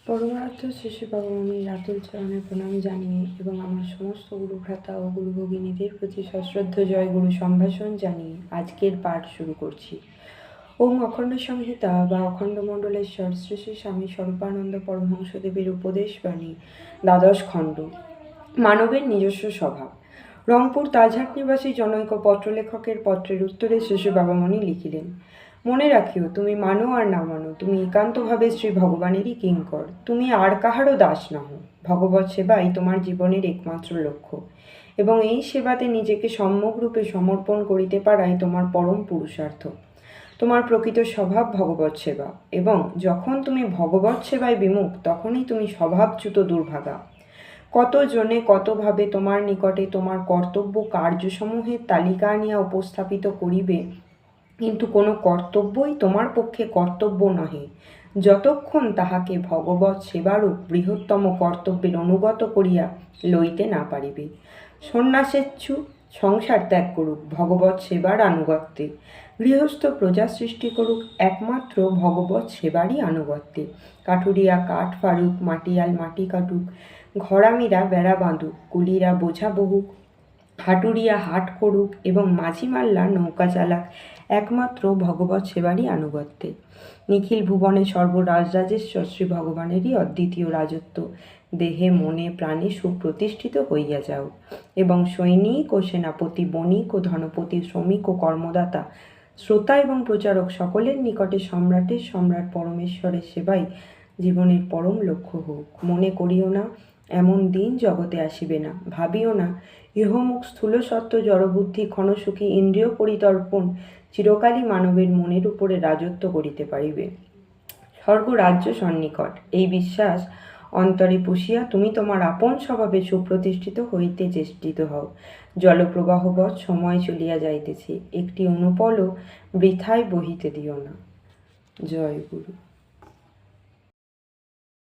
পরমারাধ্য শ্রী শ্রী ভগবানের রাতুল চরণে প্রণাম জানিয়ে এবং আমার সমস্ত গুরু ভ্রাতা ও গুরু ভগিনীদের প্রতি সশ্রদ্ধ জয় গুরু সম্ভাষণ জানিয়ে আজকের পাঠ শুরু করছি। ওম অখণ্ড সংহিতা বা অখণ্ড মণ্ডলেশ্বর শ্রী শ্রী স্বামী স্বরূপানন্দ পরমহংসদেবের উপদেশ বাণী, দ্বাদশ খণ্ড, মানবের নিজস্ব স্বভাব। রংপুর তাজহাট নিবাসী জনৈক পত্রলেখকের পত্রের উত্তরে শ্রী শ্রী বাবামণি লিখিলেন, মনে রাখিও, তুমি মানো আর না মানো, তুমি একান্তভাবে শ্রী ভগবানেরই কিঙ্কর। তুমি আর কাহারও দাস নহ। ভগবৎ সেবাই তোমার জীবনের একমাত্র লক্ষ্য, এবং এই সেবাতে নিজেকে সম্যকরূপে সমর্পণ করিতে পারাই তোমার পরম পুরুষার্থ। তোমার প্রকৃত স্বভাব ভগবৎ সেবা, এবং যখন তুমি ভগবৎ সেবায় বিমুখ, তখনই তুমি স্বভাবচ্যুত দুর্ভাগা। কতজনে কতভাবে তোমার নিকটে তোমার কর্তব্য কার্যসমূহের তালিকা আনিয়া উপস্থাপিত করিবে, কিন্তু কোনো কর্তব্যই তোমার পক্ষে কর্তব্য নহে, যতক্ষণ তাহাকে ভগবৎ সেবারূপ বৃহত্তম কর্তব্যের অনুগত করিয়া লইতে না পারিবে। সন্ন্যাসেচ্ছু সংসার ত্যাগ করুক ভগবৎ সেবার আনুগত্যে, গৃহস্থ প্রজা সৃষ্টি করুক একমাত্র ভগবৎ সেবারই আনুগত্যে। কাঠুরিয়া কাঠ ফাড়ুক, মাটিয়াল মাটি কাটুক, ঘরামিরা বেড়া বাঁধুক, কুলিরা বোঝা বহুক, হাটুরিয়া হাট করুক এবং মাঝি মাল্লা নৌকা চালাক, একমাত্র ভগবৎ সেবারই আনুগত্যে। নিখিল ভুবনে সর্বরাজরাজেশ্বর শ্রী ভগবানেরই অদ্বিতীয় রাজত্ব দেহে মনে প্রাণে সুপ্রতিষ্ঠিত হইয়া যাও, এবং সৈনিক ও সেনাপতি, বণিক ও ধনপতি, শ্রমিক ও কর্মদাতা, শ্রোতা এবং প্রচারক সকলের নিকটে সম্রাটের সম্রাট পরমেশ্বরের সেবাই জীবনের পরম লক্ষ্য হোক। মনে করিও না এমন দিন জগতে আসিবে না, ভাবিও না ইহমুখ স্থূল সত্ত্ব জড়বুদ্ধি ক্ষণসুখী ইন্দ্রিয় পরিতর্পণ চিরকালই মানবের মনের উপরে রাজত্ব করিতে পারিবে। স্বর্গ রাজ্য সন্নিকট, এই বিশ্বাস অন্তরে পুষিয়া তুমি তোমার আপন স্বভাবে সুপ্রতিষ্ঠিত হইতে চেষ্টিত হও। জলপ্রবাহবৎ সময় চলিয়া যাইতেছে, একটি অনুপলও বৃথায় বহিতে দিও না। জয় গুরু।